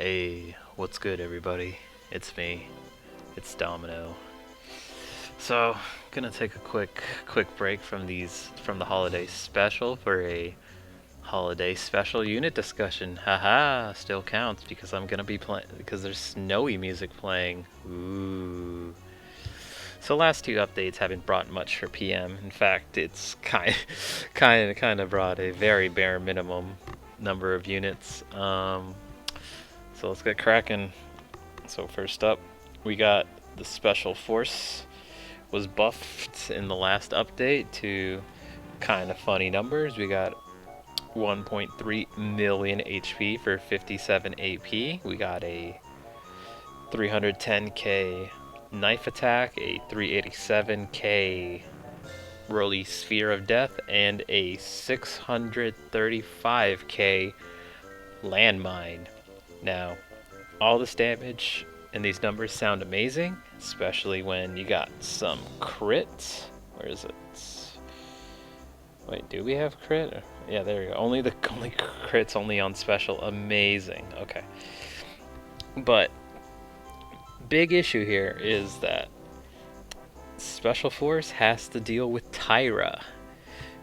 Hey, what's good, everybody? It's me. It's Domino. So, gonna take a quick break from the holiday special for a holiday special unit discussion. Haha, still counts because I'm gonna be playing because there's snowy music playing. Ooh. So last two updates haven't brought much for PM. In fact, it's kind of brought a very bare minimum number of units. So let's get cracking. So first up, we got the Special Force was buffed in the last update to kind of funny numbers. We got 1.3 million HP for 57 AP. We got a 310k knife attack, a 387k Roly Sphere of Death, and a 635k landmine. Now, all this damage and these numbers sound amazing, especially when you got some crit. Where is it? Wait, do we have crit? Yeah, there we go. Only crits only on special. Amazing. Okay. But big issue here is that Special Force has to deal with Tyra,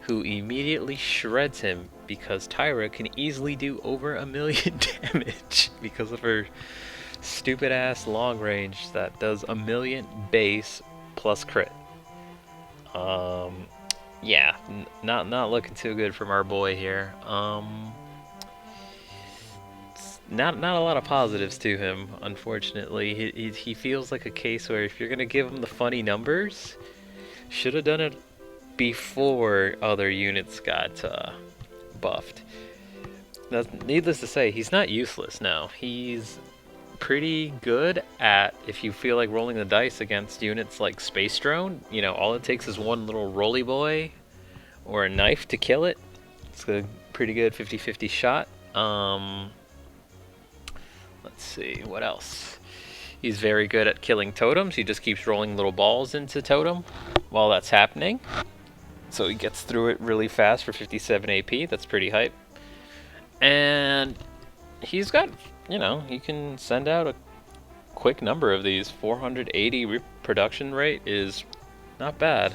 who immediately shreds him because Tyra can easily do over 1,000,000 damage because of her stupid ass long range that does 1,000,000 base plus crit. Yeah, not looking too good from our boy here. Not a lot of positives to him, unfortunately. He feels like a case where if you're gonna give him the funny numbers, should have done it before other units got buffed. Now, needless to say, he's not useless now. He's pretty good at, if you feel like rolling the dice against units like Space Drone, you know, all it takes is one little roly boy or a knife to kill it. It's a pretty good 50-50 shot. Let's see, what else? He's very good at killing totems. He just keeps rolling little balls into totem while that's happening. So he gets through it really fast for 57 AP. That's pretty hype. And he's got, you know, he can send out a quick number of these. 480 reproduction rate is not bad.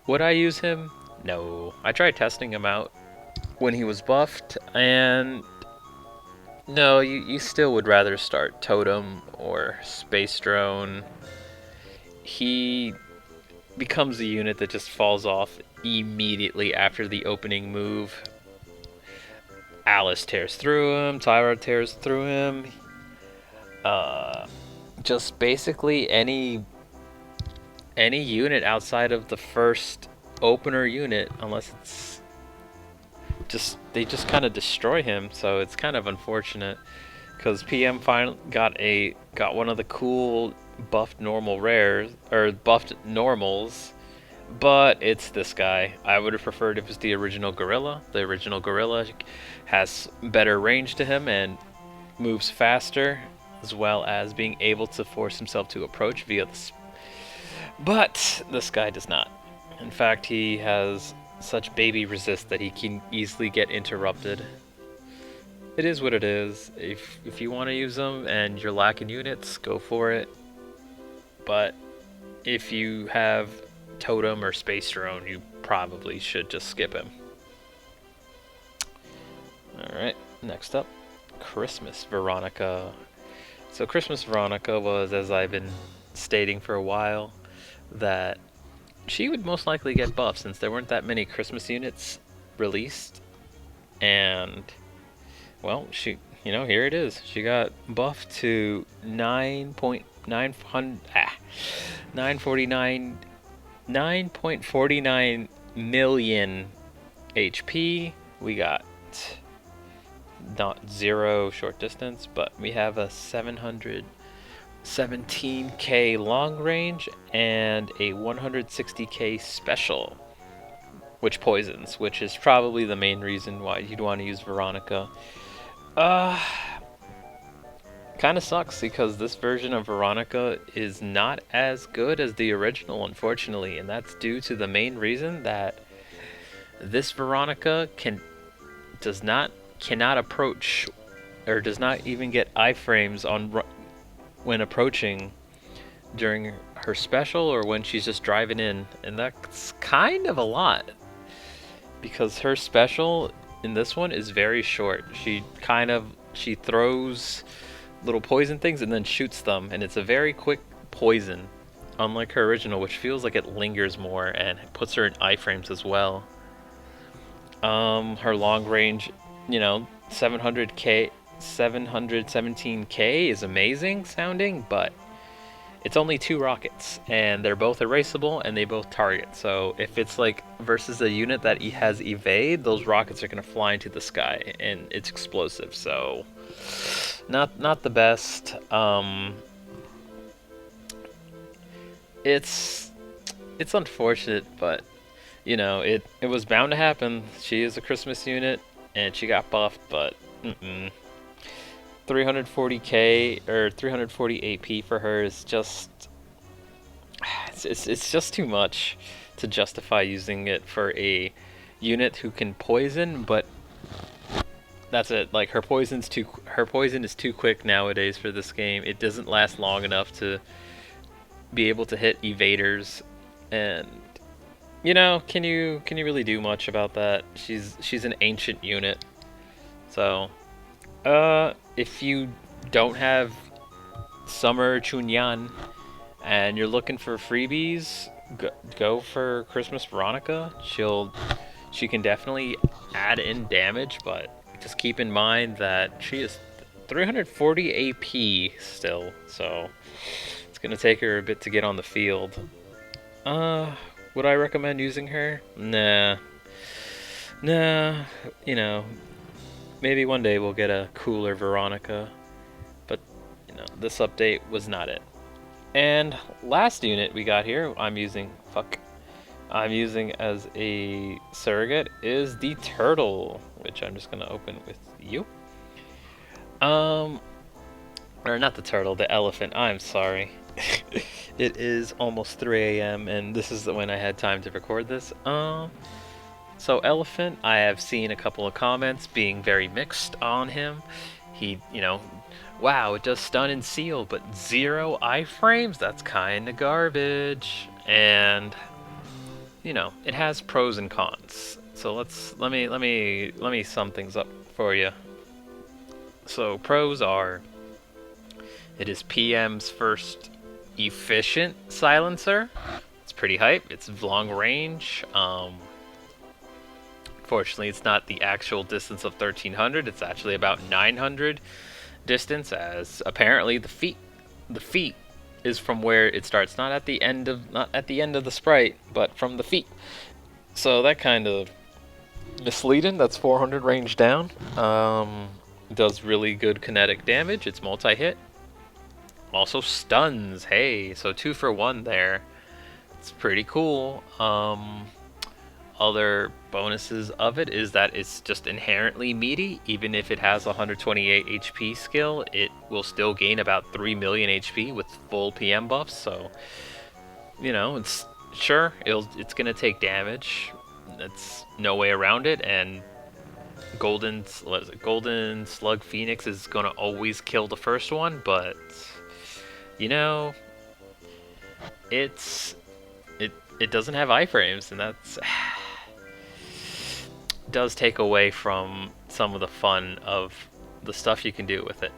Would I use him? No. I tried testing him out when he was buffed, and no, you still would rather start Totem or Space Drone. He becomes a unit that just falls off immediately after the opening move. Alice tears through him, Tyra tears through him. Just basically any unit outside of the first opener unit, unless it's they just kind of destroy him. So it's kind of unfortunate because PM finally got one of the cool buffed normal rares or buffed normals. But it's this guy. I would have preferred if it was the original Gorilla. The original Gorilla has better range to him and moves faster, as well as being able to force himself to approach via the... But this guy does not. In fact, he has such baby resist that he can easily get interrupted. It is what it is. If you want to use him and you're lacking units, go for it. But if you have Totem or Space Drone, you probably should just skip him. Alright, next up, Christmas Veronica. So Christmas Veronica was, as I've been stating for a while, that she would most likely get buffed since there weren't that many Christmas units released. And, well, she, you know, here it is. She got buffed to 9.49 million HP. We got not 0 short distance, but we have a 717k long range and a 160k special, which poisons, which is probably the main reason why you'd want to use Veronica. Kind of sucks because this version of Veronica is not as good as the original, unfortunately, and that's due to the main reason that this Veronica cannot approach or does not even get iframes on when approaching during her special or when she's just driving in, and that's kind of a lot because her special in this one is very short. She throws little poison things and then shoots them, and it's a very quick poison, unlike her original, which feels like it lingers more and puts her in iframes as well. Her long range, 700k, 717k is amazing sounding, but it's only 2 rockets, and they're both erasable, and they both target. So if it's like versus a unit that has evade, those rockets are gonna fly into the sky, and it's explosive. So not the best. It's unfortunate, but it was bound to happen. She is a Christmas unit, and she got buffed, but 340k or 340 AP for her is just it's just too much to justify using it for a unit who can poison, but that's it. Like her poison is too quick nowadays for this game. It doesn't last long enough to be able to hit evaders, and can you really do much about that? She's an ancient unit. So if you don't have Summer Chunyan and you're looking for freebies, go for Christmas Veronica. She can definitely add in damage, but just keep in mind that she is 340 AP still, so it's gonna take her a bit to get on the field. Would I recommend using her? Nah. Maybe one day we'll get a cooler Veronica, but this update was not it. And last unit we got here, I'm using as a surrogate is the turtle, which I'm just gonna open with you. Or not the turtle, the elephant. I'm sorry. It is almost 3 a.m. and this is when I had time to record this. So Elephant, I have seen a couple of comments being very mixed on him. He, wow, it does stun and seal, but 0 iframes? That's kinda garbage. And, it has pros and cons. So let me sum things up for you. So pros are, it is PM's first efficient silencer. It's pretty hype. It's long range. Fortunately, it's not the actual distance of 1300. It's actually about 900 distance, as apparently the feet is from where it starts, not at the end of the sprite, but from the feet. So that kind of misleading. That's 400 range down. Does really good kinetic damage. It's multi-hit. Also stuns. Hey, so 2 for 1 there. It's pretty cool. Other bonuses of it is that it's just inherently meaty. Even if it has 128 HP skill, it will still gain about 3 million HP with full PM buffs. So, it's gonna take damage. That's no way around it. And Golden Slug Phoenix is gonna always kill the first one, but it doesn't have iframes, and that's does take away from some of the fun of the stuff you can do with it.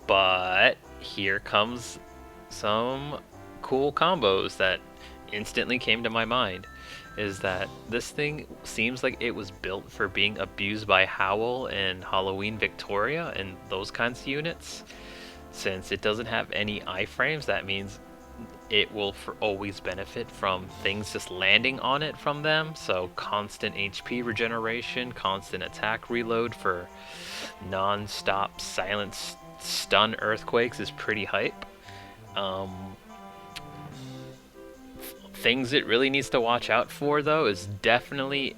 But here comes some cool combos that instantly came to my mind. Is that this thing seems like it was built for being abused by Howl and Halloween Victoria and those kinds of units. Since it doesn't have any iframes, that means it will always benefit from things just landing on it from them. So constant HP regeneration, constant attack reload for non-stop silent stun earthquakes is pretty hype. Things it really needs to watch out for, though, is definitely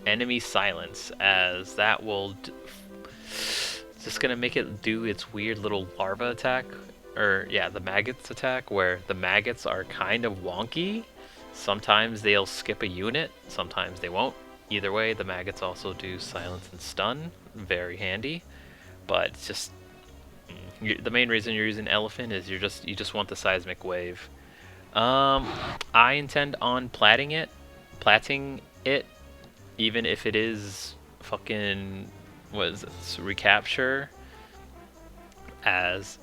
enemy silence, as that will just gonna make it do its weird little larva attack, or yeah, the maggots attack, where the maggots are kind of wonky. Sometimes they'll skip a unit, sometimes they won't. Either way, the maggots also do silence and stun, very handy. but it's just the main reason you're using elephant is you just want the seismic wave. I intend on platting it, even if it is fucking what is it, recapture, as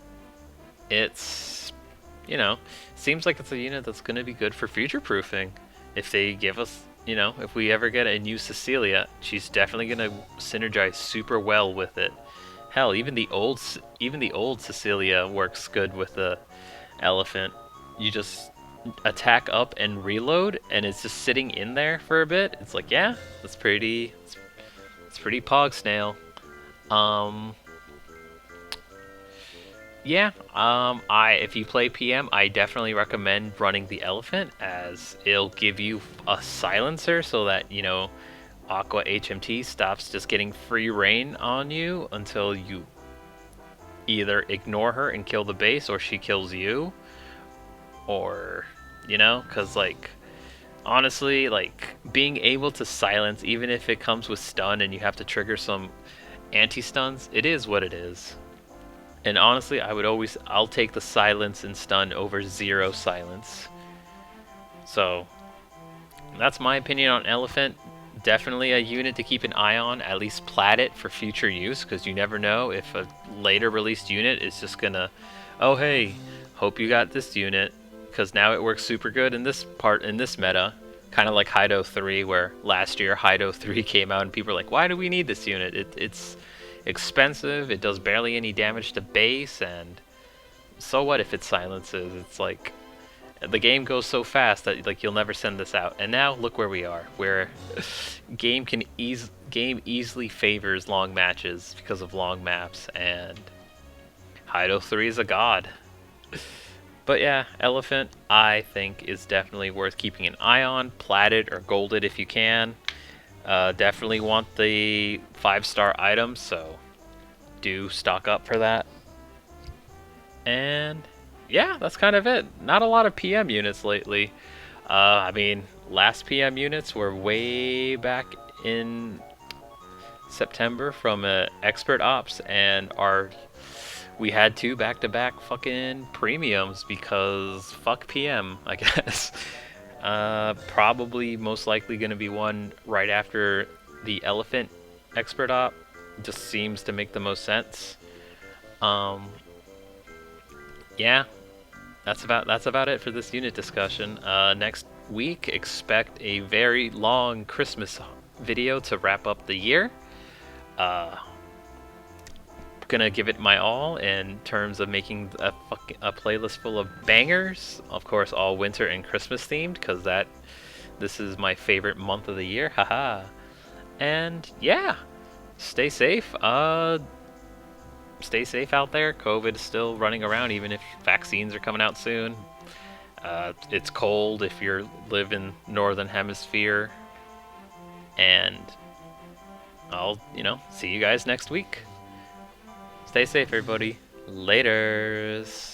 it's seems like it's a unit that's gonna be good for future proofing. If they give us, if we ever get a new Cecilia, she's definitely gonna synergize super well with it. Hell, even the old Cecilia works good with the elephant. You just attack up and reload, and it's just sitting in there for a bit. It's like, yeah, that's pretty. It's pretty pog snail. Um, yeah. If you play PM, I definitely recommend running the elephant, as it'll give you a silencer so that Aqua HMT stops just getting free reign on you until you either ignore her and kill the base, or she kills you, or because like honestly, like being able to silence, even if it comes with stun and you have to trigger some anti-stuns, it is what it is. And honestly, I'll take the silence and stun over zero silence. So that's my opinion on elephant. Definitely a unit to keep an eye on, at least plat it for future use, because you never know if a later released unit is just gonna, oh hey, hope you got this unit, because now it works super good in this meta. Kind of like Hido 3, where last year Hido 3 came out and people were like, why do we need this unit? It's expensive, it does barely any damage to base, and so what if it silences? It's like, the game goes so fast that like you'll never send this out. And now look where we are, where game easily favors long matches because of long maps, and Hido 3 is a god. But yeah, elephant I think is definitely worth keeping an eye on. Platted or golded if you can. Definitely want the 5-star items, so do stock up for that. And yeah, that's kind of it. Not a lot of PM units lately. I mean, last PM units were way back in September from Expert Ops, and we had 2 back-to-back fucking premiums because fuck PM, I guess. Probably most likely going to be one right after the Elephant Expert Op. Just seems to make the most sense. Yeah, that's about it for this unit discussion. Next week, expect a very long Christmas video to wrap up the year. Gonna give it my all in terms of making a playlist full of bangers. Of course, all winter and Christmas themed, because this is my favorite month of the year. Haha. And yeah, stay safe. Stay safe out there. COVID is still running around, even if vaccines are coming out soon. It's cold if you live in Northern Hemisphere. And I'll, see you guys next week. Stay safe, everybody. Laters.